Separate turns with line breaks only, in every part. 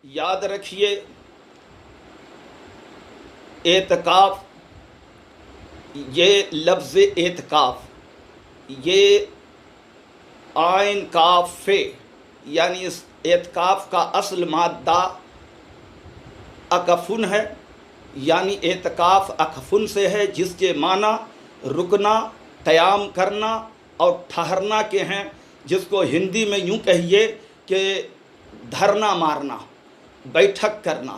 یاد رکھیے اعتکاف، یہ لفظ اعتکاف یہ عین کاف فے، یعنی اس اعتکاف کا اصل مادہ اکفن ہے، یعنی اعتکاف اکفن سے ہے، جس کے معنی رکنا، قیام کرنا اور ٹھہرنا کے ہیں، جس کو ہندی میں یوں کہیے کہ دھرنا مارنا، بیٹھک کرنا۔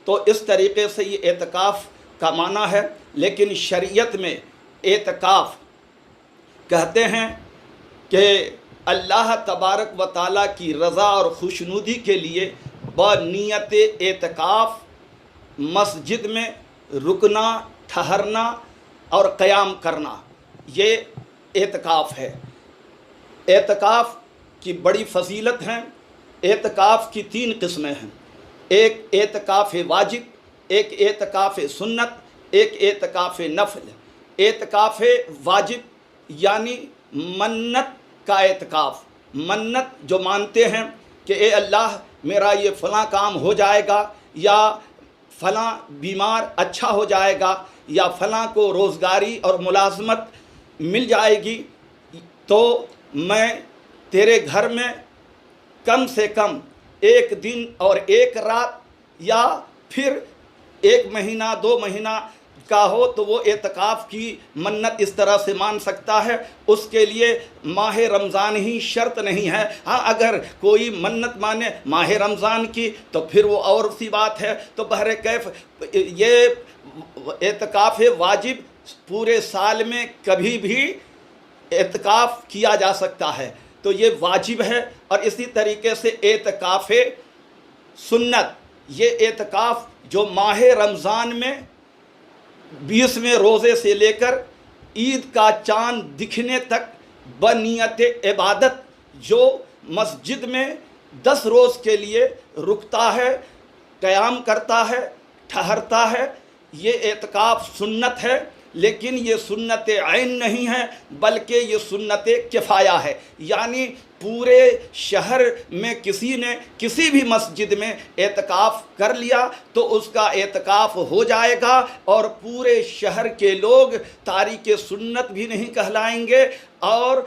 تو اس طریقے سے یہ اعتکاف کا معنی ہے۔ لیکن شریعت میں اعتکاف کہتے ہیں کہ اللہ تبارک و تعالیٰ کی رضا اور خوشنودی کے لیے بنیت اعتکاف مسجد میں رکنا، ٹھہرنا اور قیام کرنا، یہ اعتکاف ہے۔ اعتکاف کی بڑی فضیلت ہیں۔ اعتکاف کی 3 قسمیں ہیں، ایک اعتکاف واجب، ایک اعتکاف سنت، ایک اعتکاف نفل۔ اعتکاف واجب یعنی منت کا اعتکاف، منت جو مانتے ہیں کہ اے اللہ میرا یہ فلاں کام ہو جائے گا، یا فلاں بیمار اچھا ہو جائے گا، یا فلاں کو روزگاری اور ملازمت مل جائے گی، تو میں تیرے گھر میں کم سے کم 1 دن اور 1 رات، یا پھر 1 مہینہ 2 مہینہ کا ہو تو وہ اعتکاف کی منت اس طرح سے مان سکتا ہے۔ اس کے لیے ماہ رمضان ہی شرط نہیں ہے۔ ہاں اگر کوئی منت مانے ماہ رمضان کی تو پھر وہ اور سی بات ہے۔ تو بہر کیف یہ اعتکاف واجب پورے سال میں کبھی بھی اعتکاف کیا جا سکتا ہے، تو یہ واجب ہے۔ اور اسی طریقے سے اعتکاف سنت، یہ اعتکاف جو ماہ رمضان میں 20ویں روزے سے لے کر عید کا چاند دکھنے تک بنیت عبادت جو مسجد میں 10 روز کے لیے رکتا ہے، قیام کرتا ہے، ٹھہرتا ہے، یہ اعتکاف سنت ہے۔ لیکن یہ سنت عین نہیں ہے، بلکہ یہ سنت کفایہ ہے، یعنی پورے شہر میں کسی نے کسی بھی مسجد میں اعتکاف کر لیا تو اس کا اعتکاف ہو جائے گا، اور پورے شہر کے لوگ تارک سنت بھی نہیں کہلائیں گے اور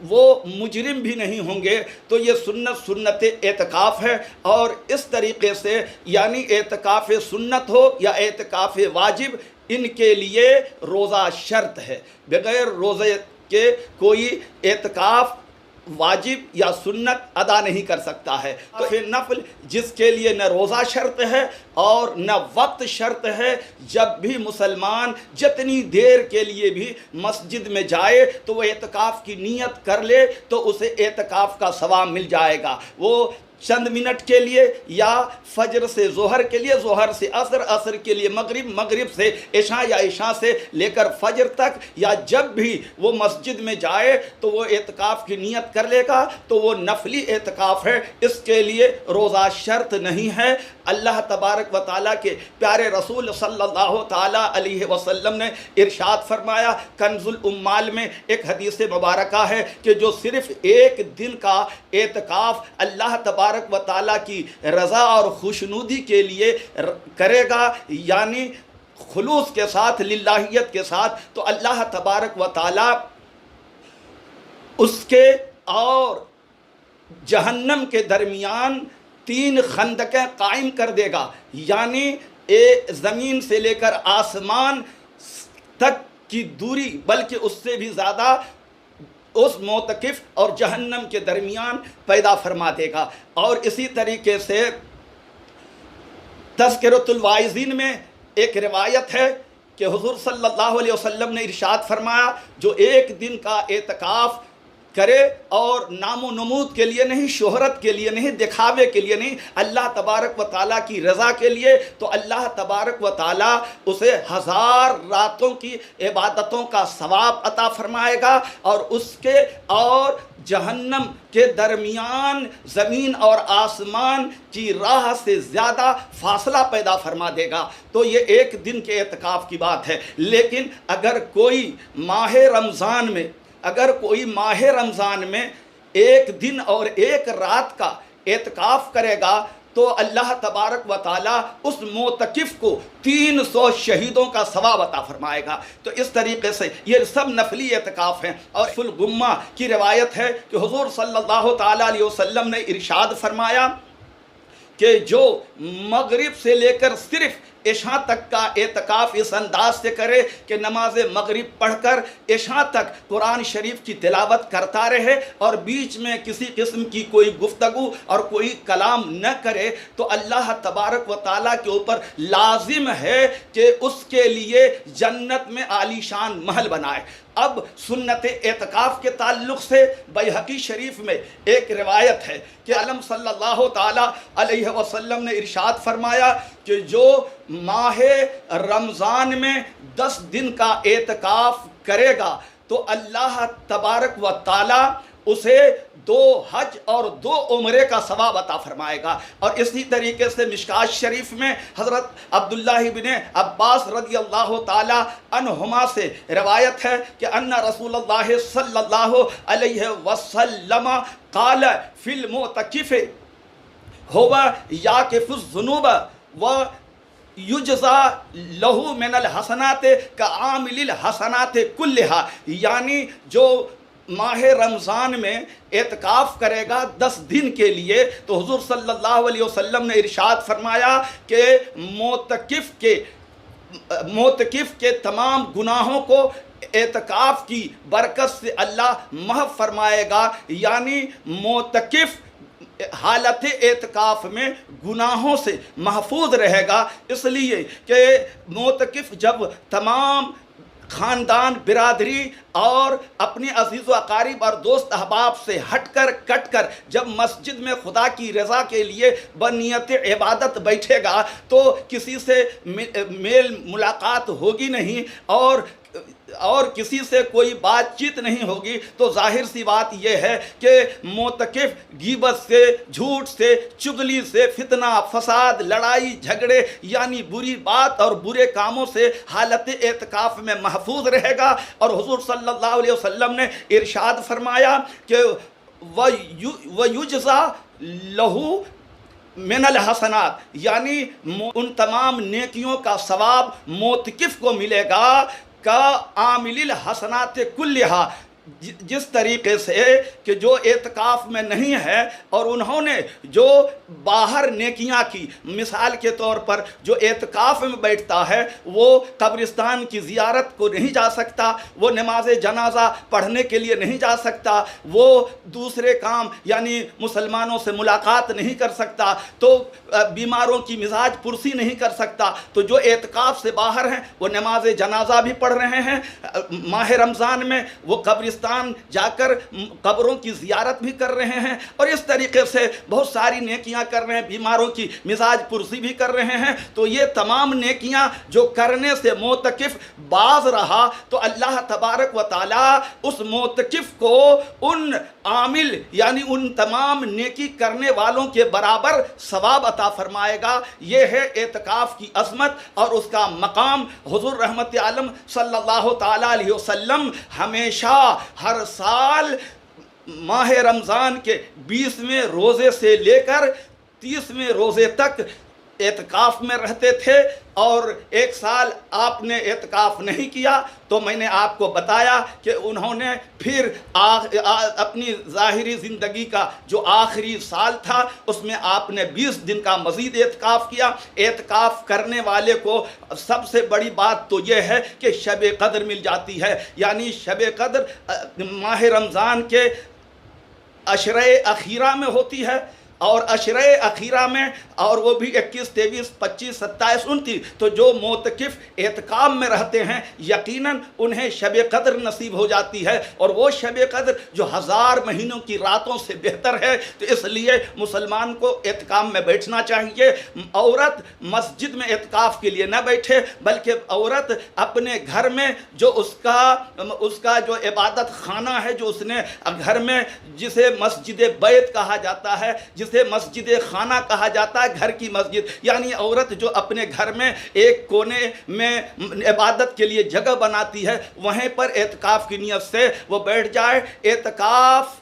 وہ مجرم بھی نہیں ہوں گے۔ تو یہ سنت اعتکاف ہے۔ اور اس طریقے سے یعنی اعتکاف سنت ہو یا اعتکاف واجب، ان کے لیے روزہ شرط ہے۔ بغیر روزے کے کوئی اعتکاف واجب یا سنت ادا نہیں کر سکتا ہے۔ تو پھر نفل جس کے لیے نہ روزہ شرط ہے اور نہ وقت شرط ہے، جب بھی مسلمان جتنی دیر کے لیے بھی مسجد میں جائے تو وہ اعتکاف کی نیت کر لے تو اسے اعتکاف کا ثواب مل جائے گا۔ وہ چند منٹ کے لیے، یا فجر سے ظہر کے لیے، ظہر سے عصر، عصر کے لیے مغرب، مغرب سے عشاء، یا عشاء سے لے کر فجر تک، یا جب بھی وہ مسجد میں جائے تو وہ اعتکاف کی نیت کر لے گا، تو وہ نفلی اعتکاف ہے۔ اس کے لیے روزہ شرط نہیں ہے۔ اللہ تبارک و تعالیٰ کے پیارے رسول صلی اللہ تعالیٰ علیہ وسلم نے ارشاد فرمایا، کنز الامال میں ایک حدیث مبارکہ ہے کہ جو صرف 1 دن کا اعتکاف اللہ تبارک و تعالیٰ کی رضا اور خوشنودی کے لیے کرے گا، یعنی خلوص کے ساتھ، للہیت کے ساتھ، تو اللہ تبارک و تعالیٰ اس کے اور جہنم کے درمیان 3 خندقیں قائم کر دے گا، یعنی زمین سے لے کر آسمان تک کی دوری، بلکہ اس سے بھی زیادہ اس معتکف اور جہنم کے درمیان پیدا فرما دے گا۔ اور اسی طریقے سے تذکرۃ الواعظین میں ایک روایت ہے کہ حضور صلی اللہ علیہ وسلم نے ارشاد فرمایا، جو 1 دن کا اعتکاف کرے اور نام و نمود کے لیے نہیں، شہرت کے لیے نہیں، دکھاوے کے لیے نہیں، اللہ تبارک و تعالیٰ کی رضا کے لیے، تو اللہ تبارک و تعالیٰ اسے 1000 راتوں کی عبادتوں کا ثواب عطا فرمائے گا، اور اس کے اور جہنم کے درمیان زمین اور آسمان کی راہ سے زیادہ فاصلہ پیدا فرما دے گا۔ تو یہ 1 دن کے اعتکاف کی بات ہے۔ لیکن اگر کوئی ماہ رمضان میں 1 دن اور 1 رات کا اعتکاف کرے گا تو اللہ تبارک و تعالیٰ اس معتکف کو 300 شہیدوں کا ثواب عطا فرمائے گا۔ تو اس طریقے سے یہ سب نفلی اعتکاف ہیں۔ اور الغمہ کی روایت ہے کہ حضور صلی اللہ تعالیٰ علیہ وسلم نے ارشاد فرمایا کہ جو مغرب سے لے کر صرف عشاء تک کا اعتکاف اس انداز سے کرے کہ نماز مغرب پڑھ کر عشاء تک قرآن شریف کی تلاوت کرتا رہے اور بیچ میں کسی قسم کی کوئی گفتگو اور کوئی کلام نہ کرے، تو اللہ تبارک و تعالیٰ کے اوپر لازم ہے کہ اس کے لیے جنت میں عالی شان محل بنائے۔ اب سنت اعتکاف کے تعلق سے بیہقی شریف میں ایک روایت ہے کہ علم صلی اللہ تعالیٰ علیہ وسلم نے ارشاد فرمایا کہ جو ماہ رمضان میں 10 دن کا اعتکاف کرے گا تو اللہ تبارک و تعالیٰ اسے 2 حج اور 2 عمرے کا ثواب عطا فرمائے گا۔ اور اسی طریقے سے مشکات شریف میں حضرت عبداللہ بن عباس رضی اللہ تعالی عنہما سے روایت ہے کہ ان رسول اللہ صلی اللہ علیہ وسلم قال فی المعتکف ہوا یاکف الذنوب و یجزا لہو من الحسنات کعامل الحسنات کلہا، یعنی جو ماہ رمضان میں اعتکاف کرے گا 10 دن کے لیے، تو حضور صلی اللہ علیہ وسلم نے ارشاد فرمایا کہ معتکف کے تمام گناہوں کو اعتکاف کی برکت سے اللہ محو فرمائے گا، یعنی معتکف حالت اعتکاف میں گناہوں سے محفوظ رہے گا، اس لیے کہ معتکف جب تمام خاندان، برادری اور اپنے عزیز و اقارب اور دوست احباب سے ہٹ کر کٹ کر جب مسجد میں خدا کی رضا کے لیے بنیت عبادت بیٹھے گا تو کسی سے میل ملاقات ہوگی نہیں اور کسی سے کوئی بات چیت نہیں ہوگی، تو ظاہر سی بات یہ ہے کہ معتکف غیبت سے، جھوٹ سے، چغلی سے، فتنہ، فساد، لڑائی جھگڑے یعنی بری بات اور برے کاموں سے حالت اعتکاف میں محفوظ رہے گا۔ اور حضور صلی اللہ علیہ وسلم نے ارشاد فرمایا کہ وَيُجْزَى لَهُ من الحسنات، یعنی ان تمام نیکیوں کا ثواب معتکف کو ملے گا کا عامل الحسنات کلہا، جس طریقے سے کہ جو اعتکاف میں نہیں ہے اور انہوں نے جو باہر نیکیاں کی، مثال کے طور پر جو اعتکاف میں بیٹھتا ہے وہ قبرستان کی زیارت کو نہیں جا سکتا، وہ نماز جنازہ پڑھنے کے لیے نہیں جا سکتا، وہ دوسرے کام یعنی مسلمانوں سے ملاقات نہیں کر سکتا، تو بیماروں کی مزاج پرسی نہیں کر سکتا، تو جو اعتکاف سے باہر ہیں وہ نماز جنازہ بھی پڑھ رہے ہیں، ماہ رمضان میں وہ قبرستان جا کر قبروں کی زیارت بھی کر رہے ہیں، اور اس طریقے سے بہت ساری نیکیاں کر رہے ہیں، بیماروں کی مزاج پرسی بھی کر رہے ہیں۔ تو یہ تمام نیکیاں جو کرنے سے معتکف باز رہا تو اللہ تبارک و تعالیٰ اس معتکف کو ان عامل یعنی ان تمام نیکی کرنے والوں کے برابر ثواب عطا فرمائے گا۔ یہ ہے اعتکاف کی عظمت اور اس کا مقام۔ حضور رحمت عالم صلی اللہ تعالیٰ علیہ وسلم ہمیشہ ہر سال ماہ رمضان کے 20ویں روزے سے لے کر 30ویں روزے تک اعتکاف میں رہتے تھے، اور ایک سال آپ نے اعتکاف نہیں کیا تو میں نے آپ کو بتایا کہ انہوں نے پھر اپنی ظاہری زندگی کا جو آخری سال تھا اس میں آپ نے 20 دن کا مزید اعتکاف کیا۔ اعتکاف کرنے والے کو سب سے بڑی بات تو یہ ہے کہ شب قدر مل جاتی ہے، یعنی شب قدر ماہ رمضان کے عشرۂ اخیرہ میں ہوتی ہے، اور عشرۂ اخیرہ میں، اور وہ بھی 21، 23، 25، 27، 29، تو جو معتکف اعتکاف میں رہتے ہیں یقیناً انہیں شب قدر نصیب ہو جاتی ہے، اور وہ شب قدر جو 1000 مہینوں کی راتوں سے بہتر ہے۔ تو اس لیے مسلمان کو اعتکاف میں بیٹھنا چاہیے۔ عورت مسجد میں اعتکاف کے لیے نہ بیٹھے، بلکہ عورت اپنے گھر میں جو اس کا جو عبادت خانہ ہے، جو اس نے گھر میں جسے مسجد بیت کہا جاتا ہے، جسے مسجد خانہ کہا جاتا ہے، گھر کی مسجد، یعنی عورت جو اپنے گھر میں ایک کونے میں عبادت کے لیے جگہ بناتی ہے وہیں پر اعتکاف کی نیت سے وہ بیٹھ جائے۔ اعتکاف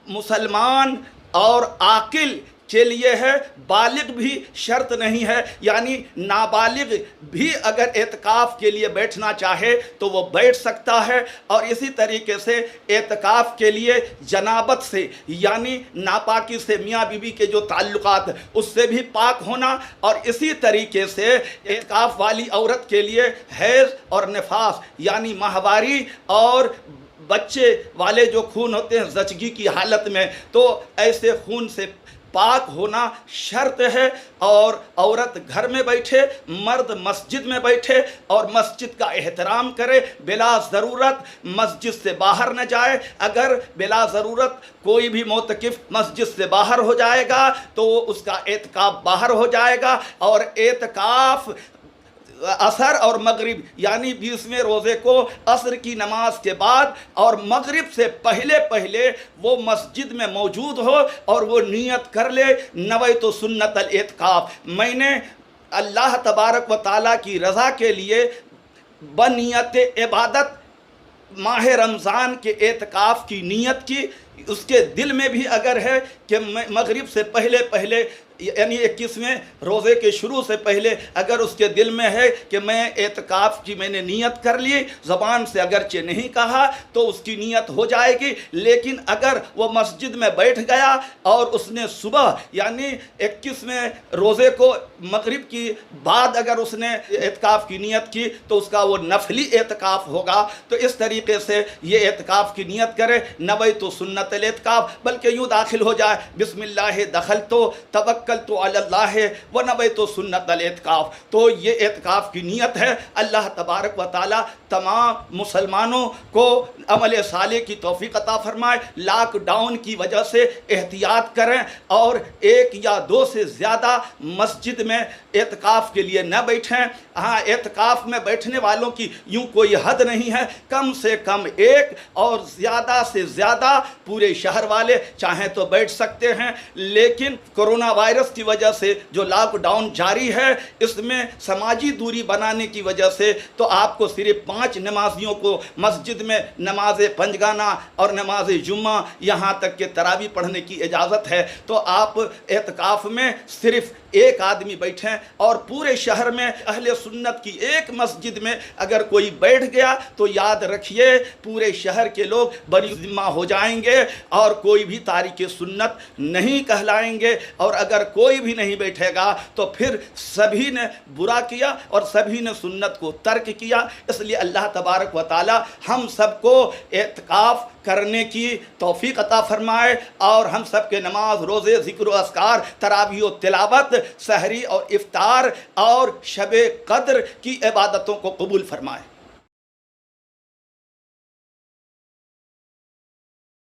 مسلمان اور عاقل کے لیے ہے، بالغ بھی شرط نہیں ہے، یعنی نابالغ بھی اگر اعتکاف کے لیے بیٹھنا چاہے تو وہ بیٹھ سکتا ہے۔ اور اسی طریقے سے اعتکاف کے لیے جنابت سے یعنی ناپاکی سے میاں بیوی کے جو تعلقات اس سے بھی پاک ہونا، اور اسی طریقے سے اعتکاف والی عورت کے لیے حیض اور نفاس یعنی ماہواری اور بچے والے جو خون ہوتے ہیں زچگی کی حالت میں، تو ایسے خون سے پاک ہونا شرط ہے۔ اور عورت گھر میں بیٹھے، مرد مسجد میں بیٹھے اور مسجد کا احترام کرے، بلا ضرورت مسجد سے باہر نہ جائے۔ اگر بلا ضرورت کوئی بھی معتکف مسجد سے باہر ہو جائے گا تو اس کا اعتکاف باہر ہو جائے گا، اور اعتکاف عصر اور مغرب یعنی 20ویں روزے کو عصر کی نماز کے بعد اور مغرب سے پہلے وہ مسجد میں موجود ہو اور وہ نیت کر لے، نویت سنت الاعتکاف، میں نے اللہ تبارک و تعالیٰ کی رضا کے لیے بنیت عبادت ماہ رمضان کے اعتکاف کی نیت کی۔ اس کے دل میں بھی اگر ہے کہ مغرب سے پہلے یعنی 21ویں روزے کے شروع سے پہلے اگر اس کے دل میں ہے کہ میں اعتکاف کی میں نے نیت کر لی، زبان سے اگرچہ نہیں کہا تو اس کی نیت ہو جائے گی، لیکن اگر وہ مسجد میں بیٹھ گیا اور اس نے صبح یعنی 21ویں روزے کو مغرب کی بعد اگر اس نے اعتکاف کی نیت کی تو اس کا وہ نفلی اعتکاف ہوگا۔ تو اس طریقے سے یہ اعتکاف کی نیت کرے، نویت سنت الاعتکاف، بلکہ یوں داخل ہو جائے بسم اللہ دخلت توکلت علی اللہ ونویت سنت الاعتکاف۔ تو یہ اعتکاف کی نیت ہے۔ اللہ تبارک و تعالی تمام مسلمانوں کو عمل صالح کی توفیق عطا فرمائے۔ لاک ڈاؤن کی وجہ سے احتیاط کریں اور 1 یا 2 سے زیادہ مسجد میں اعتکاف کے لیے نہ بیٹھیں۔ ہاں، اعتکاف میں بیٹھنے والوں کی یوں کوئی حد نہیں ہے، کم سے کم 1 اور زیادہ سے زیادہ پورے شہر والے چاہیں تو بیٹھ سکتے ہیں، لیکن کرونا وائرس کی وجہ سے جو لاک ڈاؤن جاری ہے اس میں سماجی دوری بنانے کی وجہ سے تو آپ کو صرف 5 نمازیوں کو مسجد میں نماز پنجگانہ اور نماز جمعہ یہاں تک کہ تراویح پڑھنے کی اجازت ہے۔ تو آپ اعتکاف میں صرف 1 آدمی بیٹھیں، اور پورے شہر میں اہل سنت کی 1 مسجد میں اگر کوئی بیٹھ گیا تو یاد رکھیے پورے شہر کے لوگ بری ذمہ ہو جائیں گے اور کوئی بھی تارک سنت نہیں کہلائیں گے، اور اگر کوئی بھی نہیں بیٹھے گا تو پھر سبھی نے برا کیا اور سبھی نے سنت کو ترک کیا۔ اس لیے اللہ تبارک و تعالی ہم سب کو اعتکاف کرنے کی توفیق عطا فرمائے، اور ہم سب کے نماز، روزے، ذکر و اذکار، تراویح و تلاوت، سحری اور افطار اور شب قدر کی عبادتوں کو قبول فرمائے۔